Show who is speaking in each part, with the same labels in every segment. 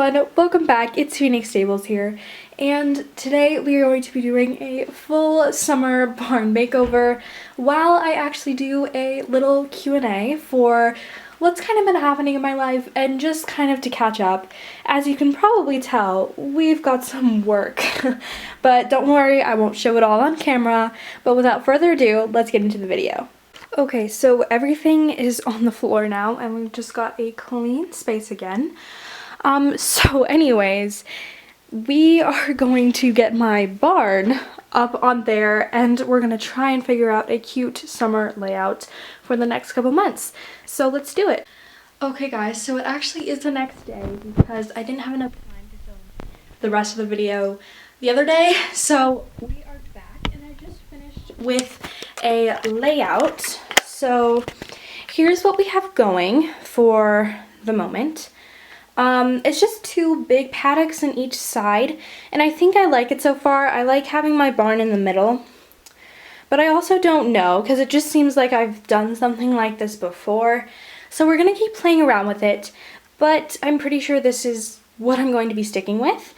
Speaker 1: everyone, welcome back. It's Phoenix Stables here, and today we are going to be doing a full summer barn makeover while I actually do a little Q&A for what's kind of been happening in my life and just kind of to catch up. As you can probably tell, we've got some work, but don't worry, I won't show it all on camera, but without further ado, let's get into the video. Okay, so everything is on the floor now, and we've just got a clean space again. So anyways, we are going to get my barn up on there, and we're gonna try and figure out a cute summer layout for the next couple months. So let's do it. Okay guys, so it actually is the next day because I didn't have enough time to film the rest of the video the other day. So we are back, and I just finished with a layout. So here's what we have going for the moment. It's just two big paddocks on each side, and I think I like it so far. I like having my barn in the middle, but I also don't know because it just seems like I've done something like this before. So we're gonna keep playing around with it, but I'm pretty sure this is what I'm going to be sticking with.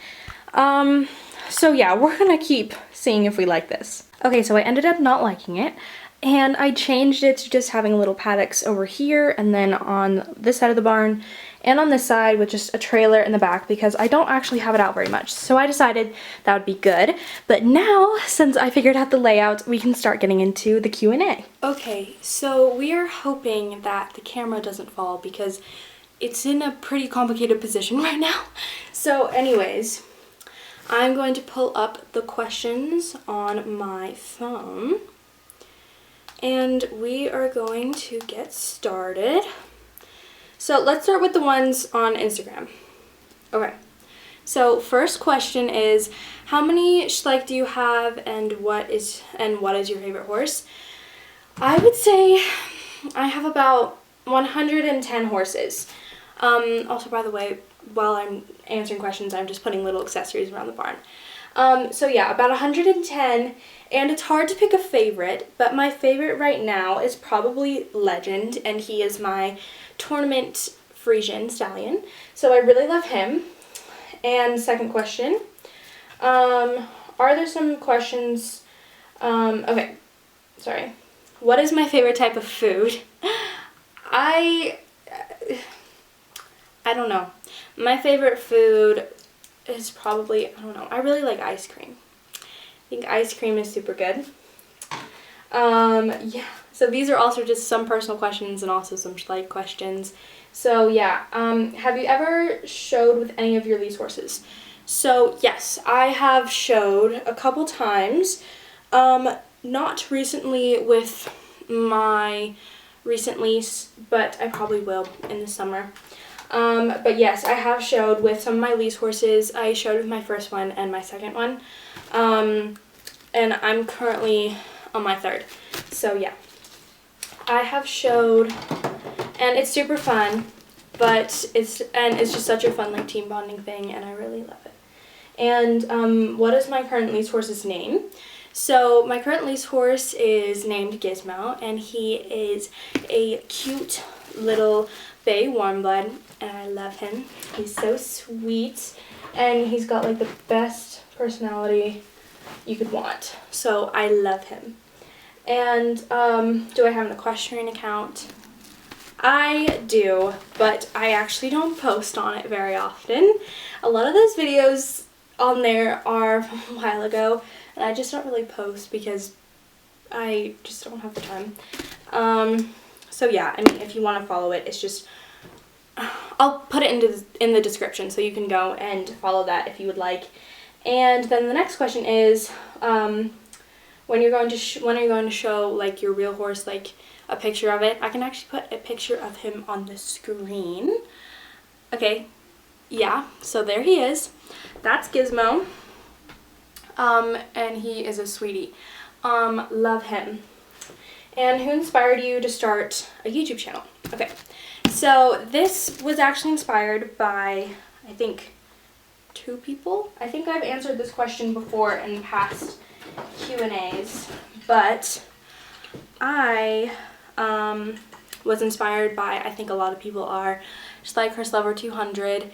Speaker 1: So yeah, we're gonna keep seeing if we like this. Okay, so I ended up not liking it, and I changed it to just having little paddocks over here and then on this side of the barn and on this side with just a trailer in the back because I don't actually have it out very much. So I decided that would be good. But now, since I figured out the layout, we can start getting into the Q&A. Okay, so we are hoping that the camera doesn't fall because it's in a pretty complicated position right now. So anyways, I'm going to pull up the questions on my phone, and we are going to get started. So let's start with the ones on Instagram. Okay, so first question is, how many Schleich do you have, and what is your favorite horse? I would say I have about 110 horses. Also, by the way, while I'm answering questions, I'm just putting little accessories around the barn. So yeah, about 110, and it's hard to pick a favorite, but my favorite right now is probably Legend, and he is my tournament Frisian stallion. So I really love him. And second question, are there some questions, okay, sorry. What is my favorite type of food? I don't know. My favorite food is probably, I don't know, I really like ice cream. I think ice cream is super good. Yeah, so these are also just some personal questions and also some Schleich questions. So yeah, have you ever showed with any of your lease horses? So yes, I have showed a couple times. Not recently with my recent lease, but I probably will in the summer. But yes, I have showed with some of my lease horses. I showed with my first one and my second one. And I'm currently on my third. So yeah, I have showed, and it's super fun, but it's just such a fun like team bonding thing, and I really love it. And what is my current lease horse's name? So my current lease horse is named Gizmo, and he is a cute little bay warm blood, and I love him. He's so sweet, and he's got like the best personality you could want. So I love him. And do I have an Equestrian account? I do, but I actually don't post on it very often. A lot of those videos on there are from a while ago, and I just don't really post because I just don't have the time. So yeah, I mean, if you want to follow it, it's just, I'll put it in the description so you can go and follow that if you would like. And then the next question is, when are you going to show like your real horse, like a picture of it? I can actually put a picture of him on the screen. Okay, yeah, so there he is. That's Gizmo. And he is a sweetie. Love him. And who inspired you to start a YouTube channel? Okay, so this was actually inspired by, I think, 2 people. I think I've answered this question before in past Q&As, but I was inspired by, I think a lot of people are, Schleich Horse Lover 200,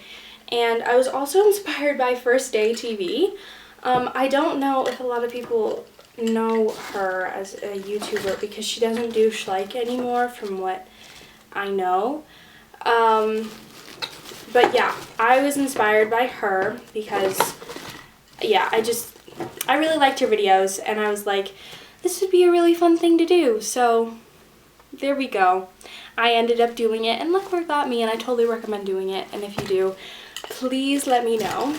Speaker 1: And I was also inspired by First Day TV. I don't know if a lot of people know her as a YouTuber because she doesn't do Schleich anymore from what I know. But yeah, I was inspired by her because, yeah, I really liked her videos, and I was like, this would be a really fun thing to do. So there we go. I ended up doing it, and look where it got me, and I totally recommend doing it. And if you do, please let me know,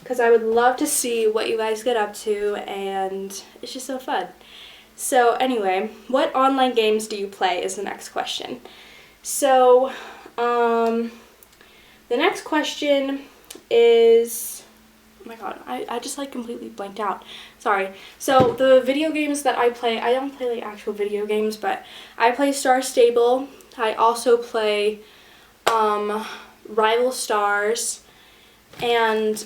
Speaker 1: because I would love to see what you guys get up to, and it's just so fun. So anyway, what online games do you play is the next question. So, the next question is, oh my god, I just like completely blanked out. Sorry. So the video games that I play, I don't play like actual video games, but I play Star Stable. I also play Rival Stars and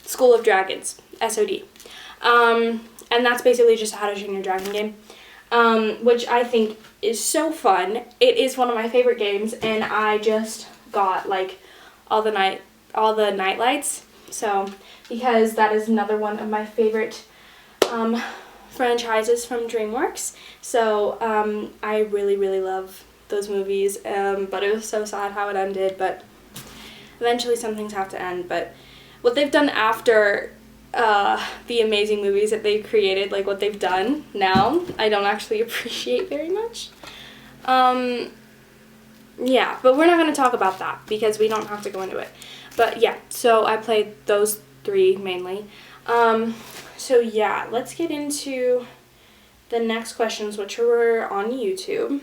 Speaker 1: School of Dragons, SOD. And that's basically just a How to Train Your Dragon game, which I think is so fun. It is one of my favorite games, and I just got like all the night lights. So because that is another one of my favorite franchises from DreamWorks. So I really love those movies. But it was so sad how it ended. But eventually some things have to end. But what they've done after the amazing movies that they've created, like what they've done now, I don't actually appreciate very much. Yeah, but we're not going to talk about that because we don't have to go into it. But yeah, so I played those three mainly. So yeah, let's get into the next questions, which were on YouTube.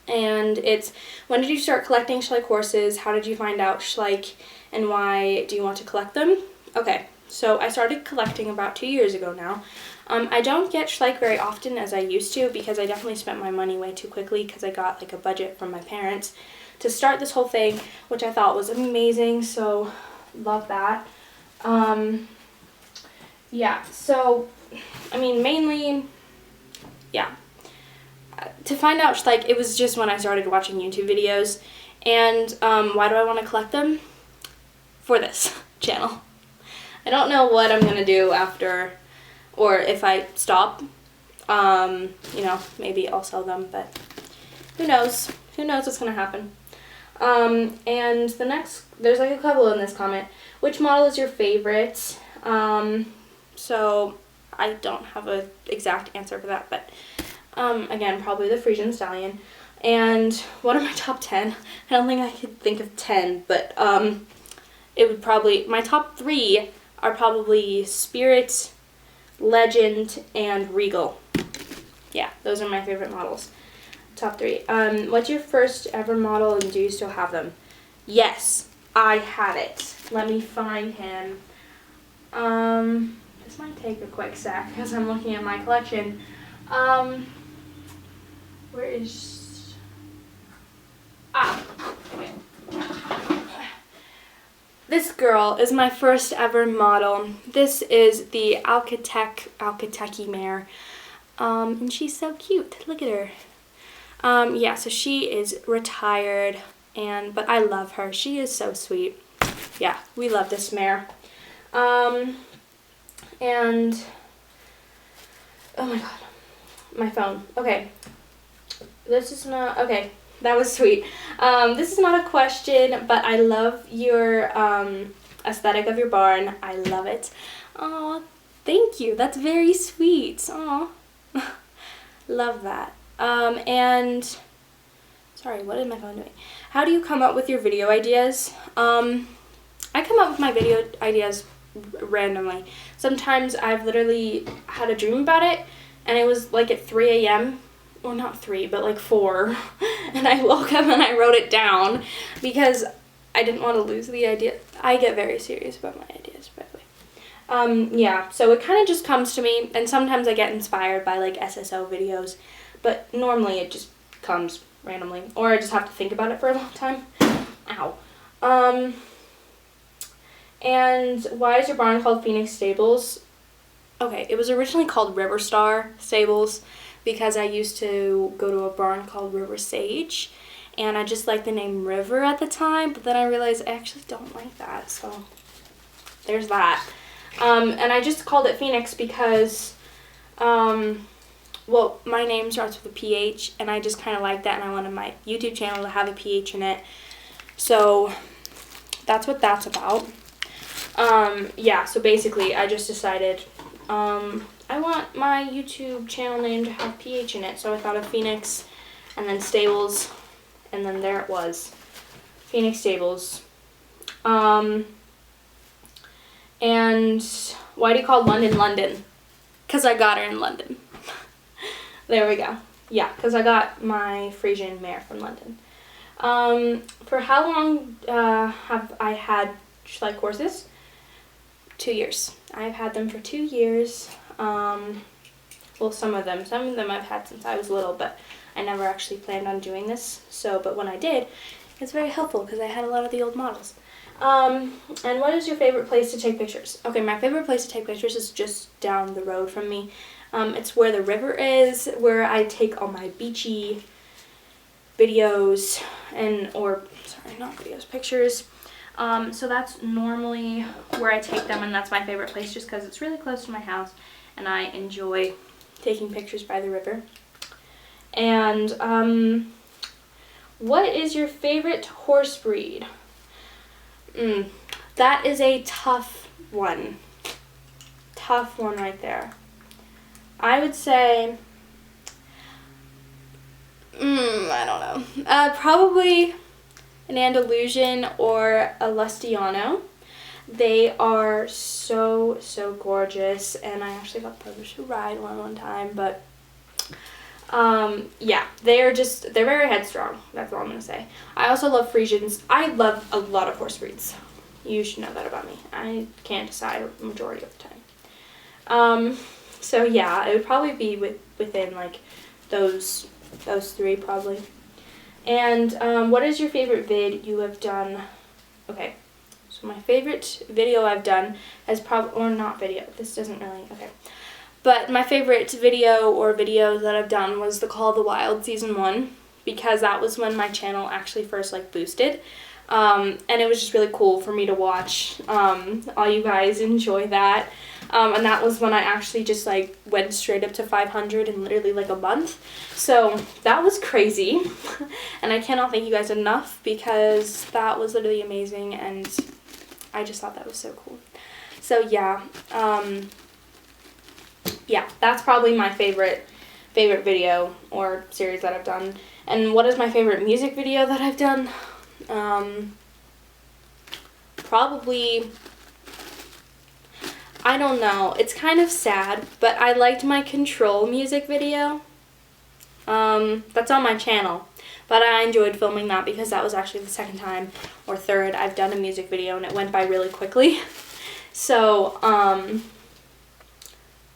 Speaker 1: And it's, when did you start collecting Schleich horses? How did you find out Schleich, and why do you want to collect them? Okay, so I started collecting about 2 years ago now. I don't get Schleich very often as I used to because I definitely spent my money way too quickly because I got like a budget from my parents to start this whole thing, which I thought was amazing, so love that. Yeah, so, I mean, mainly, yeah. To find out Schleich, it was just when I started watching YouTube videos. And why do I want to collect them? For this channel. I don't know what I'm going to do after, or if I stop. You know, maybe I'll sell them, but who knows? Who knows what's going to happen? And the next, there's like a couple in this comment. Which model is your favorite? So I don't have an exact answer for that, but again, probably the Frisian Stallion. And what are my top 10? I don't think I could think of 10, but it would probably, my top 3 are probably Spirit, Legend, and Regal. Yeah, those are my favorite models. Top 3. What's your first ever model, and do you still have them? Yes, I have it. Let me find him. This might take a quick sec because I'm looking at my collection. Where is... Okay. This girl is my first ever model. This is the Alcateki mare. And she's so cute. Look at her. Yeah, so she is retired, but I love her. She is so sweet. Yeah, we love this mare. And, oh my god, my phone. Okay, this is not, okay, that was sweet. This is not a question, but I love your aesthetic of your barn. I love it. Aw, thank you. That's very sweet. Aw, love that. And, sorry, what is my phone doing? How do you come up with your video ideas? I come up with my video ideas randomly. Sometimes I've literally had a dream about it, and it was like at 3 a.m. Or not 3, but like 4. And I woke up and I wrote it down because I didn't want to lose the idea. I get very serious about my ideas, by the way. Yeah, so it kind of just comes to me, and sometimes I get inspired by like SSO videos, but normally it just comes randomly, or I just have to think about it for a long time. Ow. And why is your barn called Phoenix Stables? Okay, it was originally called River Star Stables because I used to go to a barn called River Sage, and I just liked the name River at the time, but then I realized I actually don't like that, so there's that. And I just called it Phoenix because, well, my name starts with a PH, and I just kind of like that, and I wanted my YouTube channel to have a PH in it, so that's what that's about. Yeah, so basically I just decided I want my YouTube channel name to have PH in it, so I thought of Phoenix and then Stables, and then there it was, Phoenix Stables. And why do you call London London? Because I got her in London. There we go. Yeah, because I got my Frisian mare from London. For how long have I had Schleich horses? 2 years. I've had them for 2 years. Well, some of them I've had since I was little, but I never actually planned on doing this. So, but when I did, it's very helpful because I had a lot of the old models. And what is your favorite place to take pictures? Okay, my favorite place to take pictures is just down the road from me. It's where the river is, where I take all my beachy videos pictures. So that's normally where I take them, and that's my favorite place just because it's really close to my house and I enjoy taking pictures by the river. And what is your favorite horse breed? That is a tough one. Tough one right there. I would say, I don't know. Probably an Andalusian or a Lustiano. They are so gorgeous, and I actually got privileged to ride one time, but yeah, they're very headstrong. That's all I'm gonna say. I also love Frisians. I love a lot of horse breeds. You should know that about me. I can't decide the majority of the time. So yeah, it would probably be within like those three probably. And what is your favorite vid you have done? Okay, so my favorite video I've done has or not video, this doesn't really, okay. But my favorite video or videos that I've done was the Call of the Wild Season 1, because that was when my channel actually first like boosted. And it was just really cool for me to watch all you guys enjoy that. And that was when I actually just like went straight up to 500 in literally like a month. So that was crazy. And I cannot thank you guys enough because that was literally amazing, and I just thought that was so cool. So yeah, yeah, that's probably my favorite video or series that I've done. And what is my favorite music video that I've done? Probably, I don't know, it's kind of sad, but I liked my Control music video. That's on my channel, but I enjoyed filming that because that was actually the second time or third I've done a music video, and it went by really quickly. So,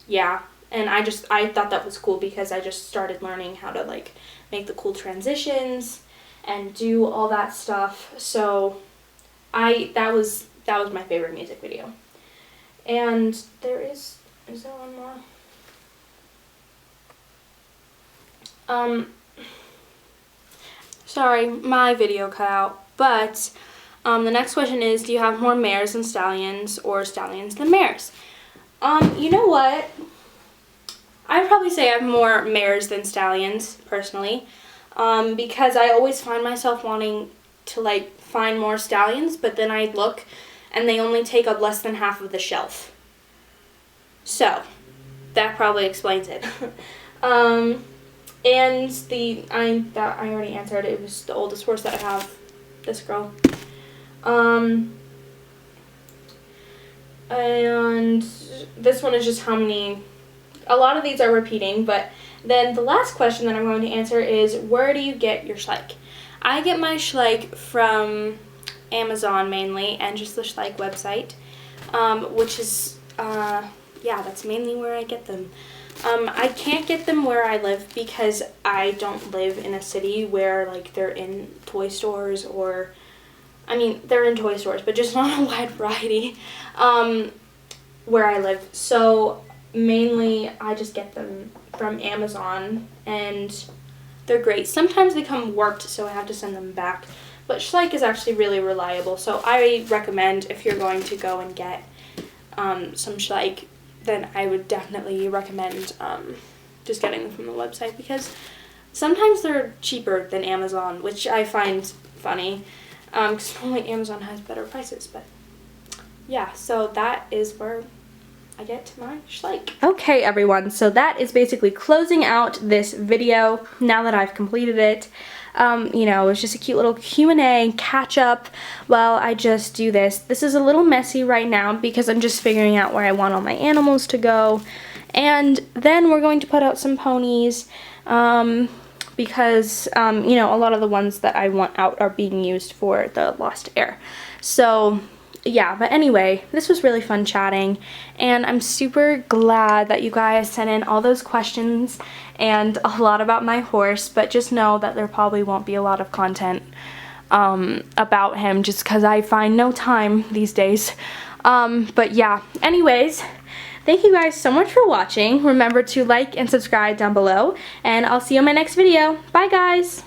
Speaker 1: yeah, and I thought that was cool because I just started learning how to like make the cool transitions and do all that stuff. So that was my favorite music video. And is there one more? Sorry, my video cut out, but the next question is, do you have more mares than stallions or stallions than mares? You know what? I'd probably say I have more mares than stallions, personally, because I always find myself wanting to like find more stallions, but then I look and they only take up less than half of the shelf. So that probably explains it. And I already answered. It was the oldest horse that I have, this girl. And this one is just how many. A lot of these are repeating, but then the last question that I'm going to answer is, where do you get your Schleich? I get my Schleich from Amazon mainly, and just the Schleich website, which is, yeah, that's mainly where I get them. I can't get them where I live because I don't live in a city where, like, they're in toy stores or, I mean, they're in toy stores, but just not a wide variety, where I live. So mainly I just get them from Amazon, and they're great. Sometimes they come warped, so I have to send them back. But Schleich is actually really reliable, so I recommend if you're going to go and get some Schleich, then I would definitely recommend just getting them from the website, because sometimes they're cheaper than Amazon, which I find funny, because normally Amazon has better prices. But yeah, so that is where I get my Schleich. Okay, everyone, so that is basically closing out this video now that I've completed it. You know, it was just a cute little Q&A catch up while I just do this. This is a little messy right now because I'm just figuring out where I want all my animals to go. And then we're going to put out some ponies because, you know, a lot of the ones that I want out are being used for the Lost Heir. So yeah, but anyway, this was really fun chatting, and I'm super glad that you guys sent in all those questions and a lot about my horse, but just know that there probably won't be a lot of content about him just because I find no time these days. But yeah, anyways, thank you guys so much for watching. Remember to like and subscribe down below, and I'll see you in my next video. Bye guys!